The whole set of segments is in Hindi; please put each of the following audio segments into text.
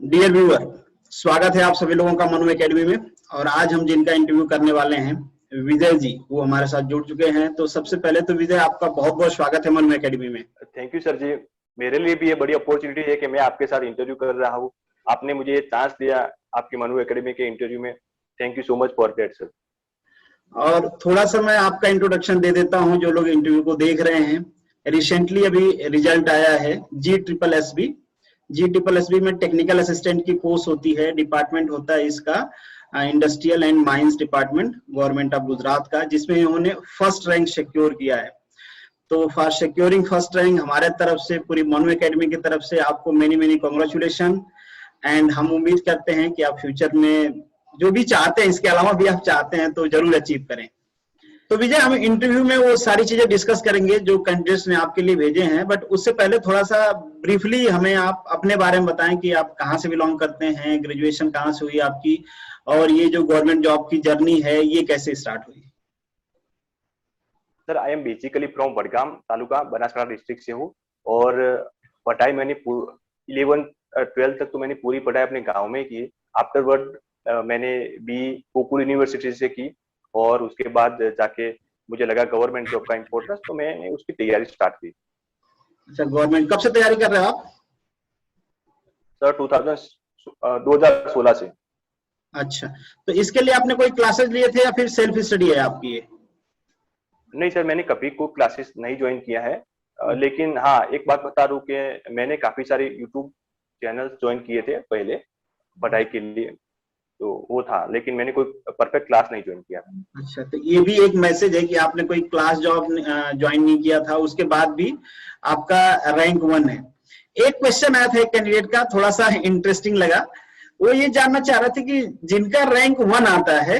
डियर व्यूअर, स्वागत है आप सभी लोगों का मनु एकेडमी में। और आज हम जिनका इंटरव्यू करने वाले हैं विजय जी, वो हमारे साथ जुड़ चुके हैं। तो सबसे पहले तो विजय, आपका बहुत बहुत स्वागत है मनु एकेडमी में। थैंक यू सर जी। मेरे लिए भी ये बड़ी अपॉर्चुनिटी है कि मैं आपके साथ इंटरव्यू कर रहा हूँ। आपने मुझे ये चांस दिया आपकी मनु एकेडमी के इंटरव्यू में। Thank you so much for that sir. और थोड़ा सा मैं आपका इंट्रोडक्शन दे देता हूं जो लोग इंटरव्यू को देख रहे हैं। रिसेंटली अभी रिजल्ट आया है जी ट्रिपल एस बी में टेक्निकल असिस्टेंट की पोस्ट होती है, डिपार्टमेंट होता है इसका industrial and mines department, government of Gujarat का, जिसमें इन्होंने फर्स्ट रैंक सिक्योर किया है। तो फॉर सिक्योरिंग फर्स्ट रैंक हमारे तरफ से, पूरी मनु एकेडमी की तरफ से आपको मेनी मेनी कॉन्ग्रेचुलेशन। एंड हम उम्मीद करते हैं कि आप फ्यूचर में जो भी चाहते हैं, इसके अलावा भी आप चाहते हैं तो जरूर अचीव करें। तो विजय, हम इंटरव्यू में वो सारी चीजें डिस्कस करेंगे जो कैंडिडेट्स ने आपके लिए भेजे हैं, बट उससे पहले थोड़ा सा ब्रीफली हमें आप अपने बारे में बताएं कि आप कहाँ से बिलोंग करते हैं, ग्रेजुएशन कहाँ से हुई आपकी, और ये जो गवर्नमेंट जॉब की जर्नी है ये कैसे स्टार्ट हुई। Sir I am basically from Vadgam taluka, Banaskantha district से हूँ। और पढ़ाई मैंने 11th-12th तक तो मैंने पूरी पढ़ाई अपने गांव में की। आफ्टरवर्ड मैंने बी गोकुल यूनिवर्सिटी से की, और उसके बाद जाके मुझे लगा गवर्नमेंट जॉब का इम्पोर्टेंस, तो मैंने उसकी तैयारी स्टार्ट की। अच्छा, गवर्नमेंट कब से तैयारी कर रहे हो आप? सर 2016 से। अच्छा, तो इसके लिए आपने कोई क्लासेस लिए थे या फिर सेल्फ स्टडी है आपकी ये? नहीं सर, मैंने कभी कोई क्लासेस नहीं ज्वाइन किया है। लेकिन हाँ, एक बात बता दूं कि मैंने काफी सारे यूट्यूब चैनल्स ज्वाइन किए थे पहले पढ़ाई के लिए, तो वो था, लेकिन मैंने कोई परफेक्ट क्लास नहीं ज्वाइन किया था। अच्छा, तो ये भी एक मैसेज है कि आपने कोई क्लास जॉब ज्वाइन नहीं किया था, उसके बाद भी आपका रैंक 1 है। एक क्वेश्चन आया था एक कैंडिडेट का, थोड़ा सा इंटरेस्टिंग लगा। वो ये जानना चाह रहे थे कि जिनका रैंक 1 आता है,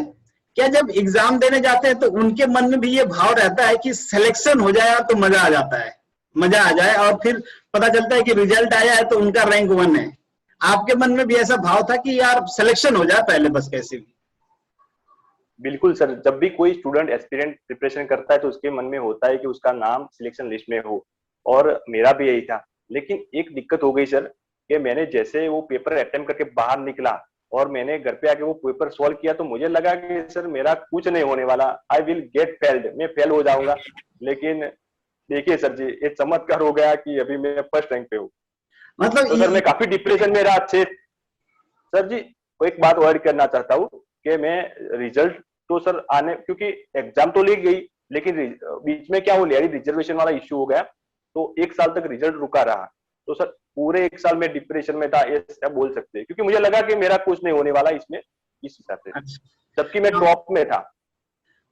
क्या जब एग्जाम देने जाते हैं तो उनके मन में भी ये भाव रहता है कि सिलेक्शन हो जाए तो मजा आ जाता है, मजा आ जाए, और फिर पता चलता है कि रिजल्ट आया है तो उनका रैंक 1 है। आपके मन में भी ऐसा भाव था कि यार सिलेक्शन हो जाए पहले, बस कैसे भी? बिल्कुल सर, जब भी कोई स्टूडेंट एस्पिरेंट प्रिपरेशन करता है तो उसके मन में होता है कि उसका नाम सिलेक्शन लिस्ट में हो, और मेरा भी यही था। लेकिन एक दिक्कत हो गई सर, कि मैंने जैसे वो पेपर अटेम्प्ट करके बाहर निकला और मैंने घर पे आके वो पेपर सॉल्व किया, तो मुझे लगा कि सर मेरा कुछ नहीं होने वाला, आई विल गेट फेल्ड, मैं फेल हो जाऊंगा। लेकिन देखिए सर जी, ये चमत्कार हो गया कि अभी मैं फर्स्ट रैंक पे हूँ। मतलब तो सर मैं काफी डिप्रेशन में रहा अच्छे। सर जी, को एक बात और करना चाहता हूँ कि मैं रिजल्ट तो सर आने, क्योंकि एग्जाम तो ली गई, लेकिन बीच में क्या हो लिया, रिजर्वेशन वाला इश्यू हो गया, तो 1 साल तक रिजल्ट रुका रहा। तो सर पूरे 1 साल में डिप्रेशन में था, ऐसा बोल सकते हैं, क्योंकि मुझे लगा कि मेरा कुछ नहीं होने वाला इसमें, इस हिसाब से, जबकि मैं टॉप में था।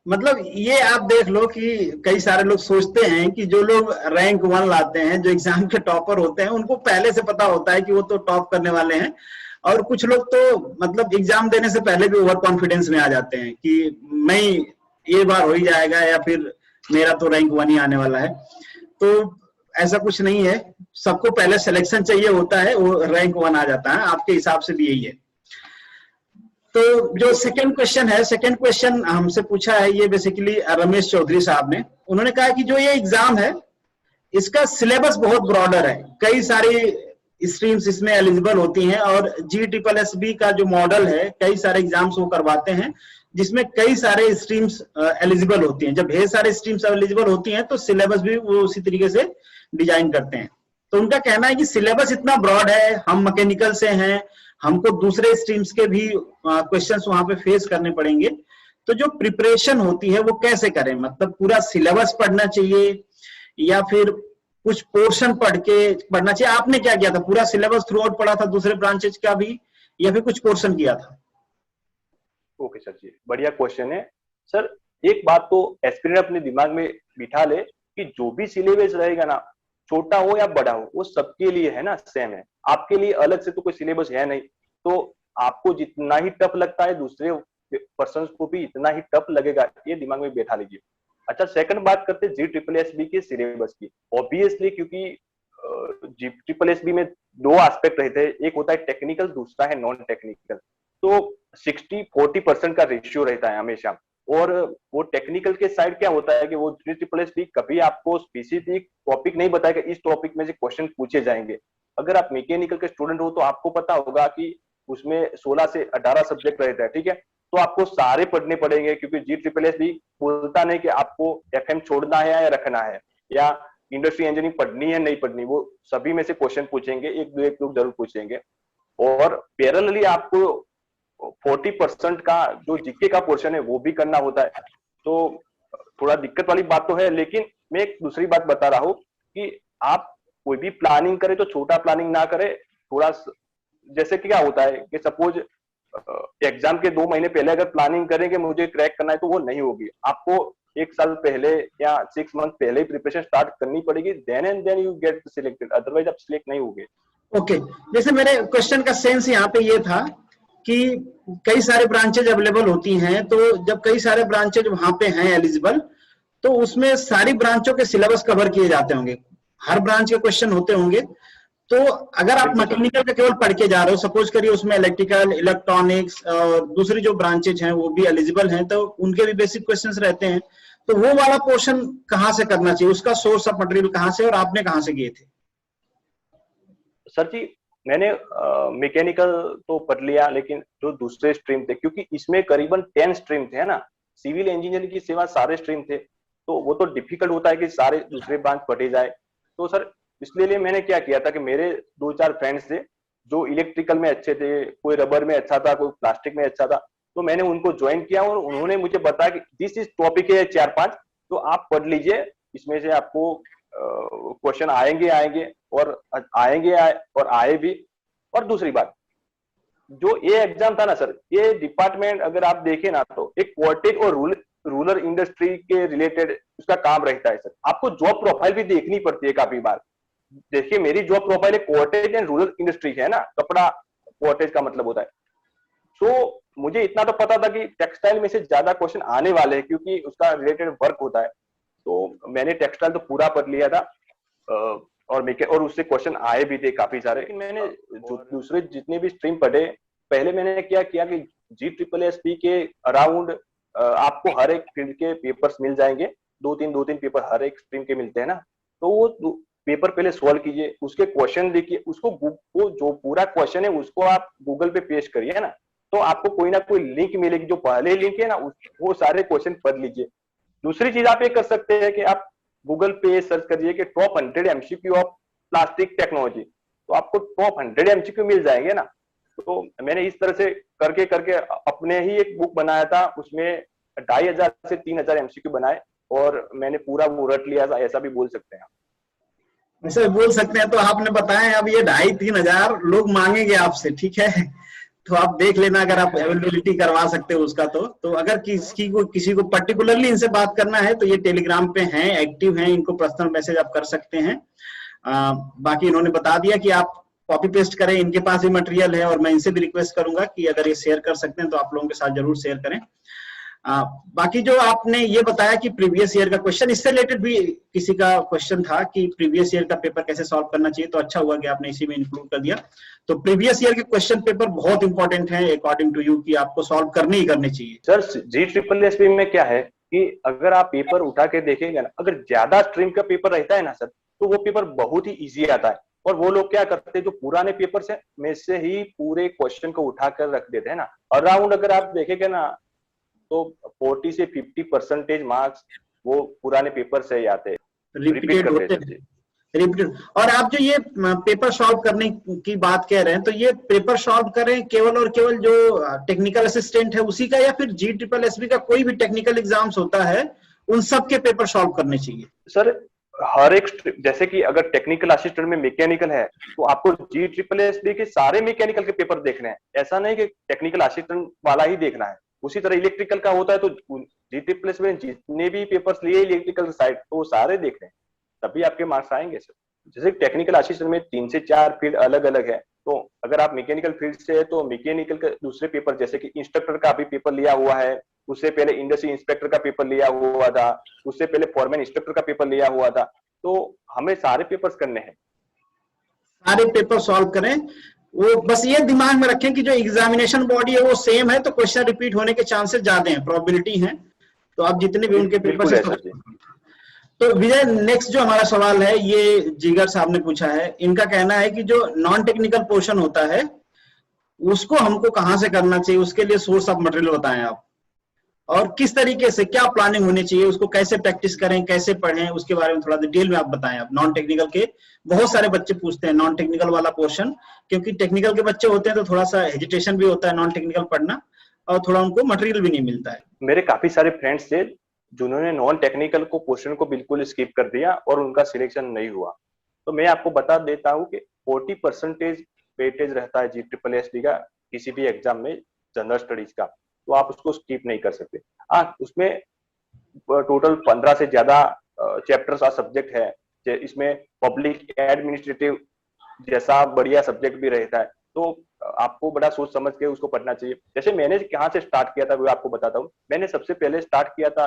मतलब ये आप देख लो कि कई सारे लोग सोचते हैं कि जो लोग रैंक 1 लाते हैं, जो एग्जाम के टॉपर होते हैं, उनको पहले से पता होता है कि वो तो टॉप करने वाले हैं। और कुछ लोग तो मतलब एग्जाम देने से पहले भी ओवर कॉन्फिडेंस में आ जाते हैं कि मैं ये बार हो ही जाएगा, या फिर मेरा तो रैंक 1 ही आने वाला है। तो ऐसा कुछ नहीं है, सबको पहले सिलेक्शन चाहिए होता है, वो रैंक 1 आ जाता है। आपके हिसाब से भी यही है। तो जो सेकंड क्वेश्चन हमसे पूछा है, ये बेसिकली रमेश चौधरी साहब ने, उन्होंने कहा कि जो ये एग्जाम है इसका सिलेबस बहुत ब्रॉडर है, कई सारी स्ट्रीम्स इसमें एलिजिबल होती हैं, और जी ट्रिपल एस बी का जो मॉडल है, कई सारे एग्जाम्स वो करवाते हैं जिसमें कई सारे स्ट्रीम्स एलिजिबल होती हैं। जब ढेर सारे स्ट्रीम्स एलिजिबल होती हैं तो सिलेबस भी वो उसी तरीके से डिजाइन करते हैं। तो उनका कहना है कि सिलेबस इतना ब्रॉड है, हम मैकेनिकल से हैं, हमको दूसरे स्ट्रीम्स के भी क्वेश्चंस वहां पे फेस करने पड़ेंगे। तो जो प्रिपरेशन होती है वो कैसे करें, मतलब पूरा सिलेबस पढ़ना चाहिए या फिर कुछ पोर्शन पढ़ के पढ़ना चाहिए? आपने क्या किया था, पूरा सिलेबस थ्रू आउट पढ़ा था दूसरे ब्रांचेज का भी, या फिर कुछ पोर्शन किया था? ओके सर जी, बढ़िया क्वेश्चन है सर। एक बात तो एस्पिरेंट अपने दिमाग में बिठा ले कि जो भी सिलेबस रहेगा ना, छोटा हो या बड़ा हो, वो सबके लिए है ना, सेम है। आपके लिए अलग से तो कोई सिलेबस है नहीं, तो आपको जितना ही टफ लगता है दूसरे पर्सन को भी इतना ही टफ लगेगा, ये दिमाग में बैठा लीजिए। अच्छा, सेकंड बात करते हैं जी ट्रिपल एस बी के सिलेबस की। ऑब्वियसली क्योंकि जी ट्रिपल एस बी में 2 एस्पेक्ट रहते हैं, एक होता है टेक्निकल, दूसरा है नॉन टेक्निकल। तो 60-40% का रेशियो रहता है हमेशा। और वो टेक्निकल के साइड क्या होता है कि वो जी ट्रिपल एस बी कभी आपको स्पेसिफिक टॉपिक नहीं बताएगा, इस टॉपिक में से क्वेश्चन पूछे जाएंगे। अगर आप मैकेनिकल के स्टूडेंट हो तो आपको पता होगा कि उसमें 16 से 18 सब्जेक्ट रहता है, ठीक है। तो आपको सारे पढ़ने पड़ेंगे, क्योंकि GSSS भी बोलता नहीं कि आपको FM छोड़ना है या रखना है, या इंडस्ट्री इंजीनियरिंग पढ़नी है नहीं पढ़नी, वो सभी में से क्वेश्चन पूछेंगे, एक दो जरूर पूछेंगे। और पैरेलली आपको 40% का जो जीके का पोर्शन है वो भी करना होता है। तो थोड़ा दिक्कत वाली बात तो है, लेकिन मैं एक दूसरी बात बता रहा हूँ कि आप कोई भी प्लानिंग करें तो छोटा प्लानिंग ना करें, थोड़ा जैसे कि क्या होता है कि सपोज एग्जाम के 2 महीने पहले अगर प्लानिंग करेंगे मुझे क्रैक करना है तो वो नहीं होगी। आपको 1 साल पहले या 6 मंथ पहले ही प्रिपरेशन स्टार्ट करनी पड़ेगी, then and then you get selected, otherwise आप सिलेक्ट नहीं होगे। ओके, जैसे मेरे क्वेश्चन का सेंस यहाँ पे ये था कि कई सारे ब्रांचेज अवेलेबल होती हैं, तो जब कई सारे ब्रांचेज वहां पे हैं एलिजिबल, तो उसमें सारी ब्रांचों के सिलेबस कवर किए जाते होंगे, हर ब्रांच के क्वेश्चन होते होंगे। तो अगर आप मैकेनिकल का केवल पढ़ के जा रहे हो, सपोज करिए उसमें इलेक्ट्रिकल, इलेक्ट्रॉनिक्स और दूसरी जो ब्रांचेज हैं वो भी एलिजिबल हैं, तो उनके भी बेसिक क्वेश्चंस रहते हैं, तो वो वाला पोर्शन कहाँ से करना चाहिए, उसका सोर्स ऑफ मटेरियल कहाँ से और आपने कहाँ से किए थे? सर जी, मैंने मैकेनिकल तो पढ़ लिया, लेकिन जो दूसरे स्ट्रीम थे, क्योंकि इसमें करीबन 10 स्ट्रीम थे, है ना, सिविल इंजीनियरिंग की सेवा सारे स्ट्रीम थे, तो वो तो डिफिकल्ट होता है कि सारे दूसरे ब्रांच पढ़े जाए। तो सर इसलिए मैंने क्या किया था कि मेरे 2-4 फ्रेंड्स थे जो इलेक्ट्रिकल में अच्छे थे, कोई रबर में अच्छा था, कोई प्लास्टिक में अच्छा था, तो मैंने उनको ज्वाइन किया और उन्होंने मुझे बताया कि दिस इज टॉपिक है 4-5, तो आप पढ़ लीजिए, इसमें से आपको क्वेश्चन आएंगे और आए भी। और दूसरी बात, जो ये एग्जाम था ना सर, ये डिपार्टमेंट अगर आप देखें ना तो एक कॉटेज और रूरल इंडस्ट्री के रिलेटेड उसका काम रहता है सर। आपको जॉब प्रोफाइल भी देखनी पड़ती है काफी बार। देखिए मेरी जॉब प्रोफाइल है कॉटेज एंड रूरल इंडस्ट्री है ना, कपड़ा कॉटेज का मतलब होता है। तो मुझे इतना तो पता था कि टेक्सटाइल में से ज्यादा क्वेश्चन आने वाले हैं, क्योंकि उसका रिलेटेड वर्क होता है। तो मैंने टेक्सटाइल तो पूरा पढ़ लिया था और उससे क्वेश्चन आए भी थे काफी सारे। मैंने दूसरे जितने भी स्ट्रीम पढ़े, पहले मैंने क्या किया कि GSSS के अराउंड आपको हर एक फील्ड के पेपर्स मिल जाएंगे, 2-3 पेपर हर एक स्ट्रीम के मिलते हैं ना, तो वो पेपर पहले सॉल्व कीजिए, उसके क्वेश्चन देखिए, उसको वो जो पूरा क्वेश्चन है उसको आप गूगल पे पेश करिए ना, तो आपको कोई ना कोई लिंक मिलेगी, जो पहले लिंक है ना वो सारे क्वेश्चन पढ़ लीजिए। दूसरी चीज आप ये कर सकते हैं कि आप गूगल पे सर्च करिए कि top 100 MCQ of plastic technology, तो आपको टॉप 100 MCQ मिल जाएंगे ना। तो मैंने इस तरह से करके अपने ही एक बुक बनाया था, उसमें 2500 से 3000 MCQ बनाए और मैंने पूरा वो रट लिया, ऐसा भी बोल सकते हैं। ऐसे बोल सकते हैं। तो आपने बताया अब ये 2500-3000 हजार लोग मांगेंगे आपसे, ठीक है, तो आप देख लेना अगर आप अवेलेबिलिटी करवा सकते हो उसका। तो अगर किसी को पर्टिकुलरली इनसे बात करना है तो ये टेलीग्राम पे हैं, एक्टिव हैं, इनको पर्सनल मैसेज आप कर सकते हैं। बाकी इन्होंने बता दिया कि आप कॉपी पेस्ट करें, इनके पास भी मटेरियल है और मैं इनसे भी रिक्वेस्ट करूंगा कि अगर ये शेयर कर सकते हैं तो आप लोगों के साथ जरूर शेयर करें। बाकी जो आपने ये बताया कि प्रीवियस ईयर का क्वेश्चन, इससे रिलेटेड भी किसी का क्वेश्चन था कि प्रीवियस ईयर का पेपर कैसे सॉल्व करना चाहिए, तो अच्छा हुआ कि आपने इसी में इंक्लूड कर दिया। तो प्रीवियस ईयर के क्वेश्चन पेपर बहुत इंपॉर्टेंट है अकॉर्डिंग टू यू, कि आपको सॉल्व करने ही करने चाहिए। सर GSSS में क्या है कि अगर आप पेपर उठा के देखेंगे ना, अगर ज्यादा स्ट्रीम का पेपर रहता है ना सर, तो वो पेपर बहुत ही इजी आता है। और वो लोग क्या करते हैं, जो पुराने पेपर से में से ही पूरे क्वेश्चन को उठाकर रख देते हैं ना, अराउंड अगर आप देखेंगे ना तो 40 से 50% मार्क्स वो पुराने पेपर से ही आते हैं, रिपीट करते हैं। और आप जो ये पेपर सॉल्व करने की बात कह रहे हैं, तो ये पेपर सॉल्व करें केवल और केवल जो टेक्निकल असिस्टेंट है उसी का, या फिर GSSS का कोई भी टेक्निकल एग्जाम्स होता है उन सब के पेपर सॉल्व करने चाहिए? सर हर एक, जैसे कि अगर टेक्निकल असिस्टेंट में मैकेनिकल है तो आपको GSSS के सारे मैकेनिकल के पेपर देखने हैं, ऐसा नहीं कि टेक्निकल असिस्टेंट वाला ही देखना है। उसी तरह इलेक्ट्रिकल का होता है तो GSSS में जितने भी पेपर्स लिए इलेक्ट्रिकल साइड, तो वो सारे देख रहे हैं, तभी आपके मार्क्स आएंगे सर। जैसे टेक्निकल असिस्टेंट में 3 से 4 फील्ड अलग अलग है, तो अगर आप मैकेनिकल फील्ड से है तो मैकेनिकल के दूसरे पेपर, जैसे कि इंस्ट्रक्टर का भी पेपर लिया हुआ है, उससे पहले इंडस्ट्री इंस्पेक्टर का पेपर लिया हुआ था, उससे पहले फॉरमैन इंस्ट्रक्टर का पेपर लिया हुआ था, तो हमें सारे पेपर्स करने हैं। सारे पेपर सॉल्व करें, वो बस ये दिमाग में रखें कि जो एग्जामिनेशन बॉडी है वो सेम है, तो क्वेश्चन रिपीट होने के चांसेस ज्यादा हैं, प्रोबेबिलिटी है, तो आप जितने भी उनके पेपर से। तो विजय, नेक्स्ट जो हमारा सवाल है ये जिगर साहब ने पूछा है। इनका कहना है कि जो नॉन टेक्निकल पोर्शन होता है उसको हमको कहाँ से करना चाहिए, उसके लिए सोर्स ऑफ मटेरियल बताएं आप, और किस तरीके से क्या प्लानिंग होनी चाहिए, उसको कैसे प्रैक्टिस करें, कैसे पढ़ें, उसके बारे में थोड़ा डिटेल में आप बताएं। आप नॉन टेक्निकल के बहुत सारे बच्चे पूछते हैं नॉन टेक्निकल वाला पोर्शन, क्योंकि टेक्निकल के बच्चे होते हैं तो थोड़ा सा हेजिटेशन भी होता है नॉन टेक्निकल पढ़ना, और थोड़ा उनको मटेरियल भी नहीं मिलता है। मेरे काफी सारे फ्रेंड्स थे जिन्होंने नॉन टेक्निकल को पोर्शन को बिल्कुल स्किप कर दिया और उनका सिलेक्शन नहीं हुआ। तो मैं आपको बता देता हूँ कि 40% वेटेज रहता है GSSB का किसी भी एग्जाम में जनरल स्टडीज का, तो आप उसको स्किप नहीं कर सकते। उसमें टोटल 15 से ज्यादा चैप्टर्स और सब्जेक्ट है, इसमें पब्लिक एडमिनिस्ट्रेटिव जैसा बढ़िया सब्जेक्ट भी रहता है, तो आपको बड़ा सोच समझ के उसको पढ़ना चाहिए। जैसे मैंने कहाँ से स्टार्ट किया था वो आपको बताता हूँ। मैंने सबसे पहले स्टार्ट किया था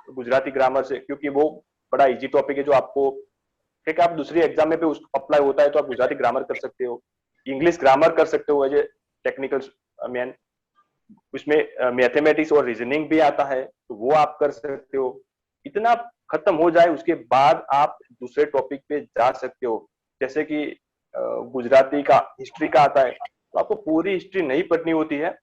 गुजराती ग्रामर से, क्योंकि वो बड़ा इजी टॉपिक है जो आपको ठीक है, आप दूसरी एग्जाम में भी उसको अप्लाई होता है, तो आप गुजराती ग्रामर कर सकते हो, इंग्लिश ग्रामर कर सकते हो एज ए टेक्निकल मैन, उसमें मैथमेटिक्स और रीजनिंग भी आता है तो वो आप कर सकते हो। इतना खत्म हो जाए उसके बाद आप दूसरे टॉपिक पे जा सकते हो, जैसे कि गुजराती का हिस्ट्री का आता है, तो आपको पूरी हिस्ट्री नहीं पढ़नी होती है,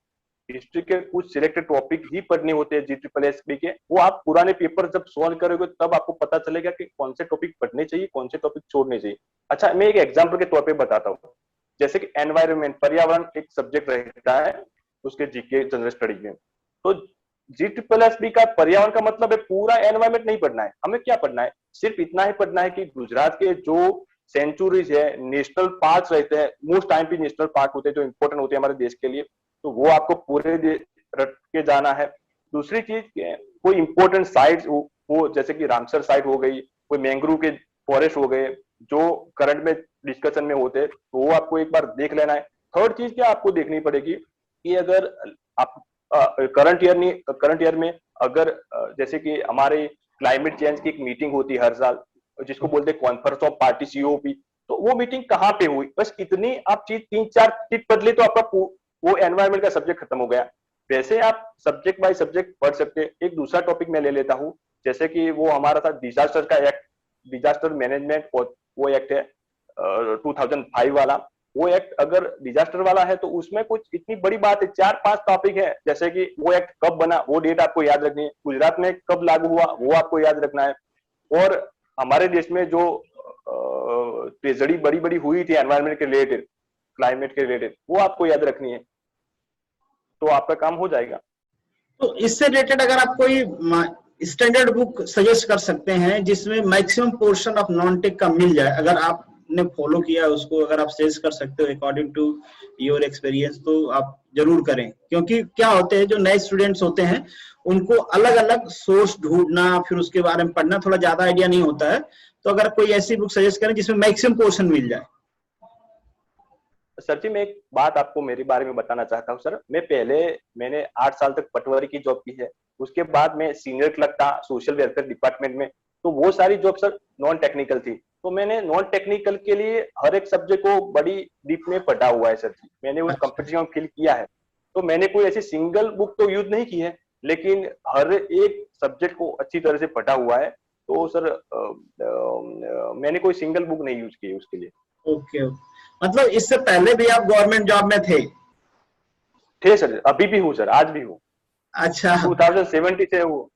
हिस्ट्री के कुछ सिलेक्टेड टॉपिक ही पढ़ने होते हैं GSSB के। वो आप पुराने पेपर जब सॉल्व करोगे तब आपको पता चलेगा कि कौन से टॉपिक पढ़ने चाहिए, कौन से टॉपिक छोड़ने चाहिए। अच्छा, मैं एक एग्जाम्पल के तौर पर बताता हूँ। जैसे कि एनवायरमेंट, पर्यावरण एक सब्जेक्ट रहता है उसके जीके जनरल स्टडी में, तो GSSB का पर्यावरण का मतलब है पूरा एनवायरमेंट नहीं पढ़ना है, हमें क्या पढ़ना है, सिर्फ इतना ही पढ़ना है कि गुजरात के जो सेंचुरीज है, नेशनल पार्क रहते हैं, मोस्ट टाइम पे नेशनल पार्क होते हैं जो इंपॉर्टेंट होते हैं हमारे देश के लिए, तो वो आपको पूरे रट के जाना है। दूसरी चीज, कोई इंपॉर्टेंट साइट्स हो जैसे कि रामसर साइट हो गई, कोई मैंग्रोव के फॉरेस्ट हो गए जो करंट में डिस्कशन में होते हैं, तो वो आपको एक बार देख लेना है। थर्ड चीज क्या आपको देखनी पड़ेगी कि अगर आप करंट ईयर में अगर जैसे कि हमारे क्लाइमेट चेंज की एक मीटिंग होती है हर साल, जिसको बोलते हैं कॉन्फ्रेंस ऑफ पार्टी COP, तो वो मीटिंग कहाँ पे हुई, बस इतनी आप चीज 3-4 चीज पढ़ ली तो आपका वो एनवायरमेंट का सब्जेक्ट खत्म हो गया। वैसे आप सब्जेक्ट बाय सब्जेक्ट पढ़ सकते हैं। एक दूसरा टॉपिक मैं ले लेता हूँ, जैसे कि वो हमारा था डिजास्टर का एक्ट, डिजास्टर मैनेजमेंट, वो एक्ट है 2005 वाला। वो एक्ट अगर डिजास्टर वाला है तो उसमें कुछ इतनी बड़ी बात है, 4-5 टॉपिक है, जैसे कि वो एक्ट कब बना वो डेट आपको याद रखनी है, गुजरात में कब लागू हुआ वो आपको याद रखना है, और हमारे देश में जो ट्रेजेडी बड़ी बड़ी हुई थी एनवायरमेंट के रिलेटेड, क्लाइमेट के रिलेटेड, वो आपको याद रखनी है, तो आपका काम हो जाएगा। तो इससे रिलेटेड अगर आप कोई स्टैंडर्ड बुक सजेस्ट कर सकते हैं जिसमें maximum portion of non tech का मिल जाए, अगर आपने फॉलो किया उसको, अगर आप सजेस्ट कर सकते हो अकॉर्डिंग टू योर एक्सपीरियंस, तो आप जरूर करें। क्योंकि क्या होते हैं जो नए स्टूडेंट्स होते हैं उनको अलग अलग सोर्स ढूंढना, फिर उसके बारे में पढ़ना थोड़ा ज्यादा आइडिया नहीं होता है, तो अगर कोई ऐसी बुक सजेस्ट करें जिसमें मैक्सिमम पोर्शन मिल जाए। सर जी, मैं एक बात आपको मेरे बारे में बताना चाहता हूँ। सर, मैंने 8 साल तक पटवारी की जॉब की है, उसके बाद मैं सीनियर क्लर्क था सोशल वेलफेयर डिपार्टमेंट में, तो वो सारी जॉब सर नॉन टेक्निकल थी। तो मैंने नॉन टेक्निकल के लिए हर एक सब्जेक्ट को बड़ी डीप में पढ़ा हुआ है सर जी, मैंने उस कंपटीशन फील किया है। तो मैंने कोई ऐसी सिंगल बुक तो यूज नहीं की है, लेकिन हर एक सब्जेक्ट को अच्छी तरह से पढ़ा हुआ है। तो सर मैंने कोई सिंगल बुक नहीं यूज की उसके लिए। ओके, मतलब इससे पहले भी आप गवर्नमेंट जॉब में थे सर, अभी भी हूँ सर, आज भी हूँ। अच्छा, 2070 से हूँ।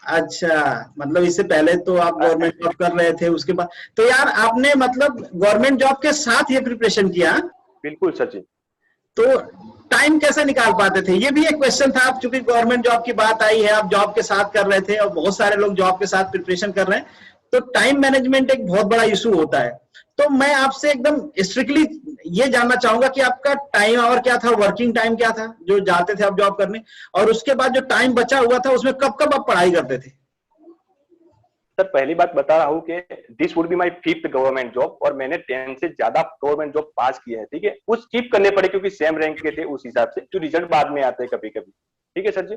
अच्छा, मतलब इससे पहले तो आप गवर्नमेंट जॉब कर रहे थे, उसके बाद तो यार आपने मतलब गवर्नमेंट जॉब के साथ ये प्रिपरेशन किया? बिल्कुल सर जी। तो टाइम कैसे निकाल पाते थे, ये भी एक क्वेश्चन था। आप चूंकि गवर्नमेंट जॉब की बात आई है, आप जॉब के साथ कर रहे थे और बहुत सारे लोग जॉब के साथ प्रिपरेशन कर रहे हैं, तो टाइम मैनेजमेंट एक बहुत बड़ा इशू होता है। तो मैं आपसे एकदम स्ट्रिक्टली ये जानना चाहूंगा कि आपका टाइम आवर क्या था, वर्किंग टाइम क्या था जो जाते थे आप जॉब करने, और उसके बाद जो टाइम बचा हुआ था उसमें कब कब आप पढ़ाई करते थे? सर, पहली बात बता रहा हूँ कि this would be my 5th government job, और मैंने 10 से ज्यादा गवर्नमेंट जॉब पास किया है, ठीक है। कुछ स्किप करने पड़े क्योंकि सेम रैंक के थे, उस हिसाब से जो रिजल्ट बाद में आते हैं कभी कभी, ठीक है सर जी।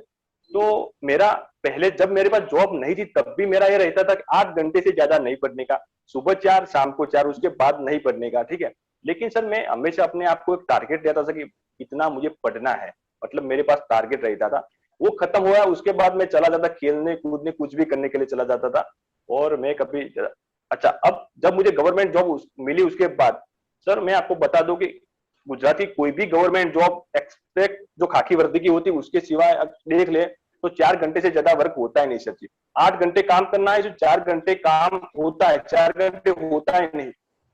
तो मेरा पहले जब मेरे पास जॉब नहीं थी तब भी मेरा ये रहता था कि 8 घंटे से ज्यादा नहीं पढ़ने का, सुबह 4 शाम को 4, उसके बाद नहीं पढ़ने का, ठीक है। लेकिन सर मैं हमेशा अपने आप को एक टारगेट देता था कि इतना मुझे पढ़ना है, मतलब मेरे पास टारगेट रहता था। वो खत्म हुआ, उसके बाद मैं चला जाता खेलने कूदने, कुछ भी करने के लिए चला जाता था। और मैं कभी, अच्छा अब जब मुझे गवर्नमेंट जॉब मिली उसके बाद सर मैं आपको बता दूं कि गुजरात की कोई भी गवर्नमेंट जॉब एक्सपेक्ट जो खाकी वर्दी की होती है उसके सिवाय देख ले तो 4 घंटे से ज्यादा वर्क होता है नहीं सर जी। 8 घंटे काम करना है, जो 4 घंटे काम होता है 4 घंटे होता है नहीं,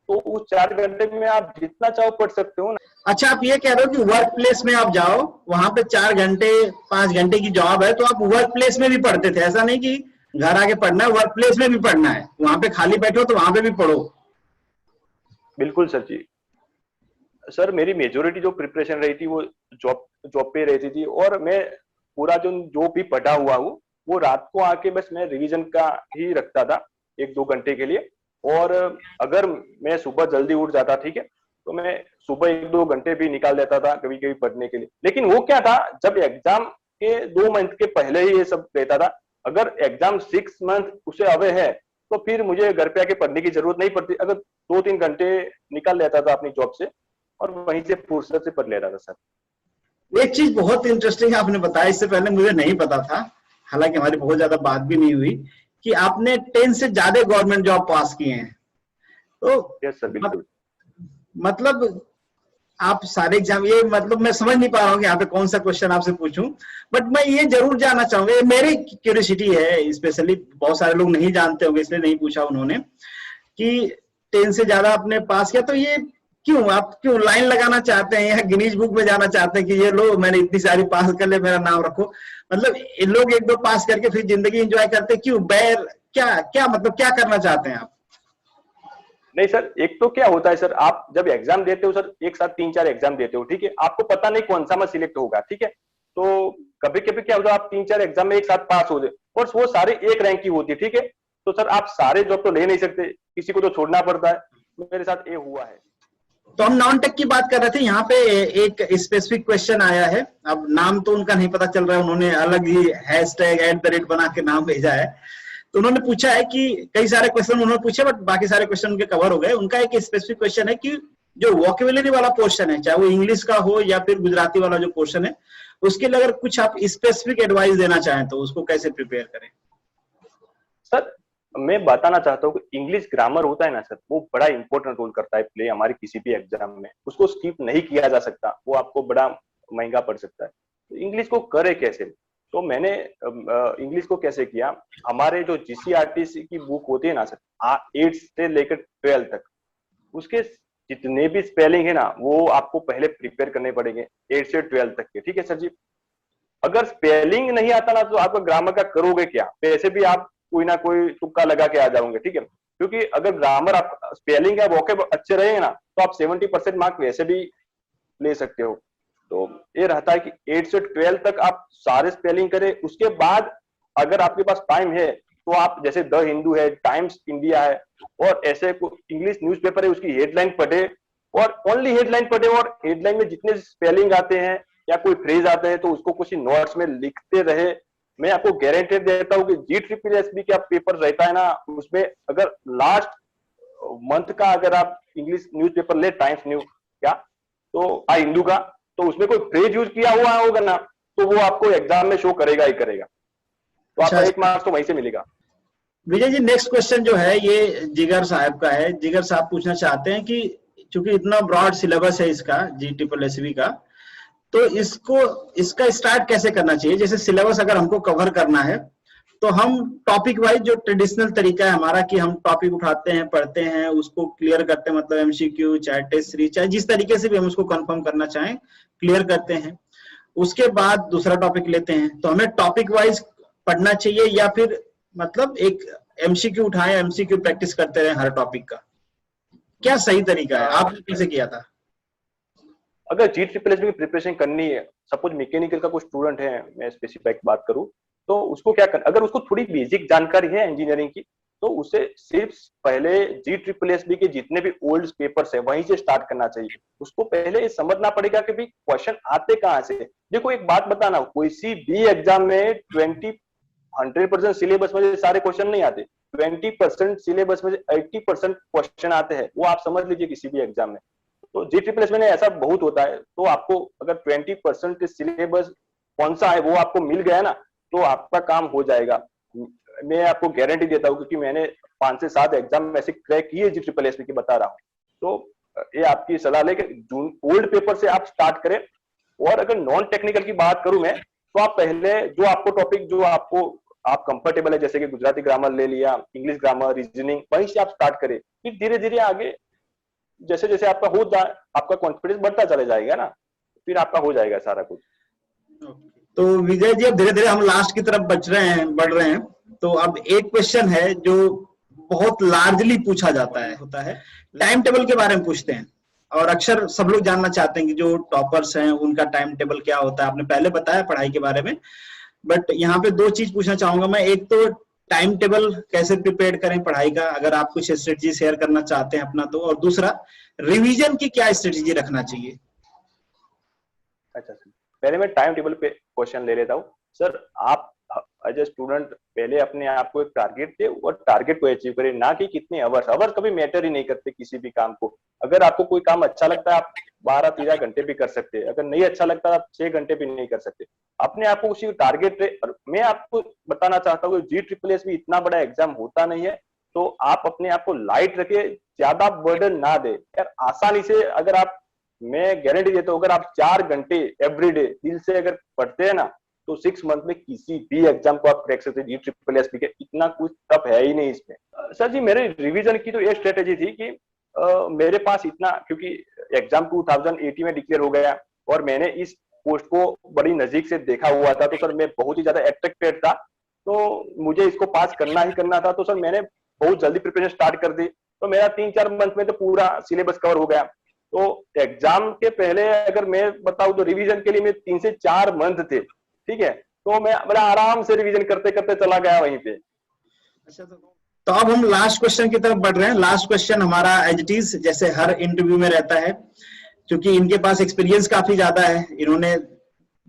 तो उस 4 घंटे में आप जितना चाहो पढ़ सकते हो ना। अच्छा, आप ये कह रहे हो कि वर्क प्लेस में आप जाओ, वहां पे 4 घंटे 5 घंटे की जॉब है, तो आप वर्क प्लेस में भी पढ़ते थे? ऐसा नहीं कि घर आके पढ़ना है, वर्क प्लेस में भी पढ़ना है, वहां पे खाली बैठो तो वहां पे भी पढ़ो? बिल्कुल सर जी। सर मेरी मेजोरिटी जो प्रिपरेशन रही थी वो जॉब जॉब पे रहती थी, और मैं पूरा जो भी पढ़ा हुआ हूँ वो रात को आके बस मैं रिवीजन का ही रखता था 1-2 घंटे के लिए। और अगर मैं सुबह जल्दी उठ जाता, ठीक है, तो मैं सुबह 1-2 घंटे भी निकाल देता था कभी कभी पढ़ने के लिए। लेकिन वो क्या था, जब एग्जाम के 2 मंथ के पहले ही ये सब रहता था। अगर एग्जाम 6 मंथ उसे अवे है तो फिर मुझे घर पे आके पढ़ने की जरूरत नहीं पड़ती, अगर 2-3 घंटे निकाल लेता था अपनी जॉब से और वहीं से फुर्सत से पढ़ लेता था सर। एक चीज बहुत इंटरेस्टिंग आपने बताया, इससे पहले मुझे नहीं पता था, हालांकि हमारी बहुत ज्यादा बात भी नहीं हुई, कि आपने 10 से ज्यादा गवर्नमेंट जॉब पास किए हैं। तो यस सर बिल्कुल। मतलब आप सारे एग्जाम, ये मतलब मैं समझ नहीं पा रहा हूँ कि यहाँ पे कौन सा क्वेश्चन आपसे पूछूं, बट मैं ये जरूर जानना चाहूंगा, ये मेरी क्यूरियोसिटी है, स्पेशली बहुत सारे लोग नहीं जानते होंगे इसलिए नहीं पूछा उन्होंने, कि 10 से ज्यादा आपने पास किया, तो ये क्यों, आप क्यों लाइन लगाना चाहते हैं या गिनीज बुक में जाना चाहते हैं कि ये लो मैंने इतनी सारी पास कर ले, मेरा नाम रखो? मतलब ये लोग 1-2 पास करके फिर जिंदगी एंजॉय करते, क्यों बैर, क्या क्या मतलब क्या करना चाहते हैं आप? नहीं सर, एक तो क्या होता है सर, आप जब एग्जाम देते हो सर, एक साथ 3-4 एग्जाम देते हो, ठीक है, आपको पता नहीं कौन सा में सिलेक्ट होगा, ठीक है, तो कभी कभी क्या होता है आप 3-4 एग्जाम में एक साथ पास हो गए और वो सारे एक रैंक की होती है, ठीक है, तो सर आप सारे जॉब तो ले नहीं सकते, किसी को तो छोड़ना पड़ता है। मेरे साथ ये हुआ है। तो हम नॉन टेक की बात कर रहे थे, यहाँ पे एक स्पेसिफिक क्वेश्चन आया है, अब नाम तो उनका नहीं पता चल रहा है, उन्होंने अलग ही #@ बना के नाम भेजा है। तो उन्होंने पूछा है कि कई सारे क्वेश्चन उन्होंने पूछे, बट बाकी सारे क्वेश्चन उनके कवर हो गए। उनका एक स्पेसिफिक क्वेश्चन है कि जो वोकेबुलरी वाला पोर्शन है, चाहे वो इंग्लिश का हो या फिर गुजराती वाला जो पोर्शन है, उसके लिए अगर कुछ आप स्पेसिफिक एडवाइस देना चाहें तो उसको कैसे प्रिपेयर करें? सर मैं बताना चाहता हूँ कि इंग्लिश ग्रामर होता है ना सर, वो बड़ा इंपॉर्टेंट रोल करता है प्ले हमारी किसी भी एग्जाम में, उसको स्किप नहीं किया जा सकता, वो आपको बड़ा महंगा पड़ सकता है। तो इंग्लिश को करे कैसे, तो मैंने इंग्लिश को कैसे किया, हमारे जो जीसीआरटीसी की बुक होती है ना सर, 8 से लेकर 12 तक, उसके जितने भी स्पेलिंग है ना वो आपको पहले प्रिपेयर करने पड़ेंगे 8 से 12 तक के, ठीक है सर जी। अगर स्पेलिंग नहीं आता ना तो आपका ग्रामर का करोगे क्या, वैसे भी आप कोई ना कोई तुक्का लगा के आ जाओगे, ठीक है, क्योंकि अगर ग्रामर आप स्पेलिंग या वोकैब अच्छे रहेंगे ना तो आप 70% मार्क वैसे भी ले सकते हो। तो ये रहता है कि 8 से 12 तक आप सारे स्पेलिंग करें, उसके बाद अगर आपके पास टाइम है तो आप जैसे द हिंदू है, टाइम्स इंडिया है और ऐसे इंग्लिश न्यूज़पेपर है उसकी हेडलाइन पढ़े और ओनली हेडलाइन पढ़े, और हेडलाइन में जितने स्पेलिंग आते हैं या कोई फ्रेज आते हैं तो उसको कुछ नोट्स में लिखते रहे। मैं आपको गारंटी देता हूँ कि GSSB का पेपर रहता है ना, उसमें अगर लास्ट मंथ का अगर आप इंग्लिश न्यूज़पेपर ले, टाइम्स न्यूज क्या तो हिंदू का, तो उसमें कोई फ्रेज यूज किया हुआ होगा ना तो वो आपको एग्जाम में शो करेगा ही करेगा, तो आपका 1 मार्क्स तो वहीं से मिलेगा। विजय जी, नेक्स्ट क्वेश्चन जो है ये जिगर साहब का है। जिगर साहब पूछना चाहते हैं कि चूंकि इतना ब्रॉड सिलेबस है इसका GSSB का, तो इसका स्टार्ट कैसे करना चाहिए? जैसे सिलेबस अगर हमको कवर करना है तो हम टॉपिक वाइज, जो ट्रेडिशनल तरीका है हमारा कि हम टॉपिक उठाते हैं, पढ़ते हैं, उसको क्लियर करते हैं, मतलब MCQ चाहे टेस्ट सीरीज चाहे जिस तरीके से भी हम उसको कंफर्म करना चाहें क्लियर करते हैं, उसके बाद दूसरा टॉपिक लेते हैं। तो हमें टॉपिक वाइज पढ़ना चाहिए या फिर मतलब एक MCQ उठाएं, MCQ प्रैक्टिस करते रहे हर टॉपिक का? क्या सही तरीका है, आपने कैसे किया था? अगर GSSB की प्रिपरेशन करनी है, सपोज मैकेनिकल का कोई स्टूडेंट है, मैं स्पेसिफिक बात करूं, तो उसको क्या कर, अगर उसको थोड़ी बेसिक जानकारी है इंजीनियरिंग की तो उसे सिर्फ पहले GSSB के जितने भी ओल्ड पेपर्स है वहीं से स्टार्ट करना चाहिए। उसको पहले ये समझना पड़ेगा कि भाई क्वेश्चन आते कहाँ से। देखो एक बात बताना, कोई सी भी एग्जाम में 100% सिलेबस में सारे क्वेश्चन नहीं आते, 20% सिलेबस में 80% क्वेश्चन आते हैं, वो आप समझ लीजिए किसी भी एग्जाम में। तो GSSB में ऐसा बहुत होता है, तो आपको अगर 20% सिलेबस कौन सा है वो आपको मिल गया ना तो आपका काम हो जाएगा। मैं आपको गारंटी देता हूँ, क्योंकि मैंने 5 से 7 एग्जाम ऐसे क्रैक किए GSSB की, बता रहा हूँ। तो ये आपकी सलाह है कि ओल्ड पेपर से आप स्टार्ट करें। और अगर नॉन टेक्निकल की बात करूं मैं, तो आप पहले जो आपको टॉपिक, जो आप कंफर्टेबल है, जैसे कि गुजराती ग्रामर ले लिया, इंग्लिश ग्रामर, रीजनिंग, वहीं से आप स्टार्ट करें। फिर धीरे धीरे आगे जैसे जैसे आपका कॉन्फिडेंस बढ़ता चले जाएगा ना, फिर आपका हो जाएगा सारा कुछ। तो विजय जी, अब धीरे धीरे हम लास्ट की तरफ बढ़ रहे हैं। तो अब एक क्वेश्चन है जो बहुत लार्जली पूछा जाता है, टाइम टेबल के बारे में पूछते हैं। और अक्सर सब लोग जानना चाहते हैं कि जो टॉपर्स हैं उनका टाइम टेबल क्या होता है। आपने पहले बताया पढ़ाई के बारे में, बट यहाँ पे 2 चीज पूछना चाहूंगा मैं। एक तो टाइम टेबल कैसे प्रिपेयर करें पढ़ाई का, अगर आप कुछ स्ट्रेटजी शेयर करना चाहते हैं अपना तो। और दूसरा, रिवीजन की क्या स्ट्रेटजी रखना चाहिए। अच्छा सर, पहले मैं टाइम टेबल पे क्वेश्चन ले लेता हूँ। सर, आप एज ए स्टूडेंट पहले अपने आप को एक टारगेट दे और टारगेट को अचीव करें, ना कि कितने आवर्स कभी मैटर ही नहीं करते किसी भी काम को। अगर आपको कोई काम अच्छा लगता है, आप 12-13 घंटे भी कर सकते हैं। अगर नहीं अच्छा लगता, आप 6 घंटे भी नहीं कर सकते। अपने आप को उसी टारगेट रहे। और मैं आपको बताना चाहता हूँ, GSSB भी इतना बड़ा एग्जाम होता नहीं है, तो आप अपने आप को लाइट रखे, ज्यादा बर्डन ना दे यार। आसानी से अगर आप, मैं गारंटी देता हूँ, अगर आप 4 घंटे एवरीडे दिल से अगर पढ़ते हैं ना, तो 6 मंथ में किसी भी एग्जाम को आप क्रैक सकते हैं। GSSB के इतना कुछ टफ है ही नहीं इसमें। सर जी, मेरे रिवीजन की तो ये स्ट्रेटेजी थी कि मेरे पास इतना, क्योंकि एग्जाम 2080 में डिक्लेयर हो गया और मैंने इस पोस्ट को बड़ी नजदीक से देखा हुआ था, तो सर मैं बहुत ही ज्यादा अट्रैक्टेड था, तो मुझे इसको पास करना ही करना था। तो सर मैंने बहुत जल्दी प्रिपरेशन स्टार्ट कर दी, तो मेरा 3-4 मंथ में तो पूरा सिलेबस कवर हो गया। तो एग्जाम के पहले अगर मैं बताऊं तो रिवीजन के लिए मैं 3 से 4 मंथ थे, ठीक है। तो मैं बड़ा आराम से रिवीजन करते करते चला गया वहीं पे। अच्छा, तो अब हम लास्ट क्वेश्चन की तरफ बढ़ रहे हैं। लास्ट क्वेश्चन हमारा एज इट इज जैसे हर इंटरव्यू में रहता है, क्योंकि इनके पास एक्सपीरियंस काफी ज्यादा है। इन्होंने,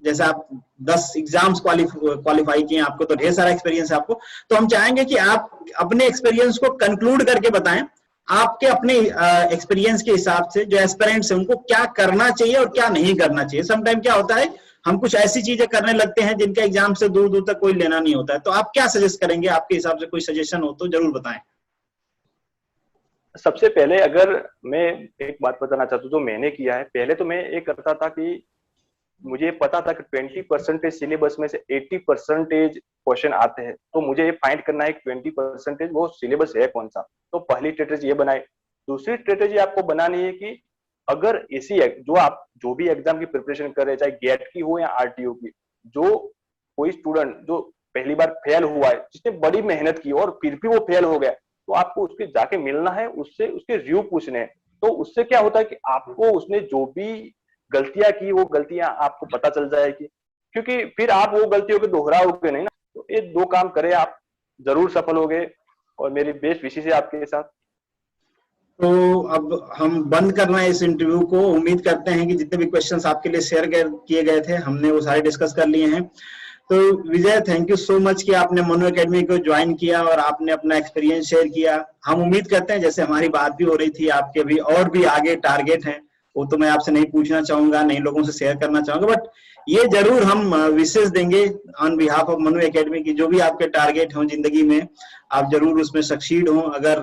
जैसे आप 10 एग्जाम्स क्वालिफाई किए, आपको तो ढेर सारा एक्सपीरियंस है आपको। तो हम चाहेंगे कि आप अपने एक्सपीरियंस को कंक्लूड करके बताएं, आपके अपने एक्सपीरियंस के हिसाब से जो एस्पिरेंट्स हैं उनको क्या करना चाहिए और क्या नहीं करना चाहिए। समटाइम क्या होता है, हम कुछ ऐसी चीजें करने लगते हैं जिनका एग्जाम से दूर दूर तक कोई लेना नहीं होता है। तो आप क्या सजेस्ट करेंगे, आपके हिसाब से कोई सजेशन हो तो जरूर बताएं। सबसे पहले अगर मैं एक बात बताना चाहता हूँ, जो मैंने किया है, पहले तो मैं ये करता था कि मुझे पता था कि 20% सिलेबस में से 80% क्वेश्चन आते हैं, तो मुझे ये फाइंड करना है 20% वो सिलेबस है कौन सा। तो पहली स्ट्रेटेजी ये बनाई। दूसरी स्ट्रेटेजी आपको बनानी है कि अगर ऐसी जो भी एग्जाम की प्रिपरेशन कर रहे हैं, चाहे गेट की हो या RTO की, जो कोई स्टूडेंट जो पहली बार फेल हुआ है, जिसने बड़ी मेहनत की और फिर भी वो फेल हो गया, तो आपको उसके जाके मिलना है, उससे उसके रिव्यू पूछने हैं। तो उससे क्या होता है कि आपको उसने जो भी गलतियां की, वो गलतियां आपको पता चल जाएगी, क्योंकि फिर आप वो गलतियों को दोहराओगे नहीं ना। तो ये 2 काम करें, आप जरूर सफल होगे। और मेरी बेस्ट विशेष है आपके साथ। तो अब हम बंद करना है इस इंटरव्यू को। उम्मीद करते हैं कि जितने भी क्वेश्चंस आपके लिए शेयर किए गए थे, हमने वो सारे डिस्कस कर लिए हैं। तो विजय, थैंक यू सो मच कि आपने मनु एकेडमी को ज्वाइन किया और आपने अपना एक्सपीरियंस शेयर किया। हम उम्मीद करते हैं, जैसे हमारी बात भी हो रही थी, आपके भी और भी आगे टारगेट हैं, वो तो मैं आपसे नहीं पूछना चाहूंगा, नए लोगों से शेयर करना चाहूंगा, बट ये जरूर हम विशेष देंगे on behalf of Manu academy की, जो भी आपके टारगेट हो जिंदगी में, आप जरूर उसमें सक्सीड हो। अगर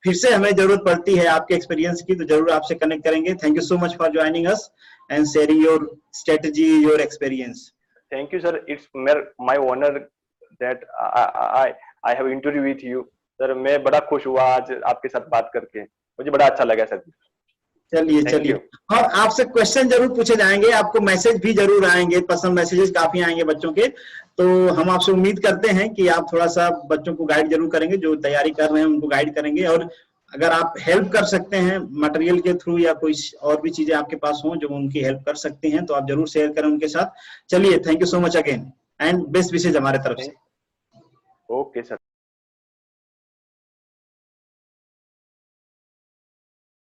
फिर से हमें जरूरत पड़ती है आपके एक्सपीरियंस की, तो जरूर आपसे कनेक्ट करेंगे। Thank you so much for joining us and sharing your strategy, your experience. Thank you sir, it's my honour that I have interview with you. Sir, मैं बड़ा खुश हुआ आज आपके साथ बात करके, मुझे बड़ा अच्छा लगा सर। चलिए, और आपसे क्वेश्चन जरूर पूछे जाएंगे, आपको मैसेज भी जरूर आएंगे, पर्सनल मैसेजेस काफी आएंगे बच्चों के। तो हम आपसे उम्मीद करते हैं कि आप थोड़ा सा बच्चों को गाइड जरूर करेंगे, जो तैयारी कर रहे हैं उनको गाइड करेंगे। और अगर आप हेल्प कर सकते हैं मटेरियल के थ्रू या कोई और भी चीजें आपके पास हो जो उनकी हेल्प कर सकती हैं, तो आप जरूर शेयर करें उनके साथ। चलिए, thank you so much again and best wishes हमारे तरफ से। Okay sir.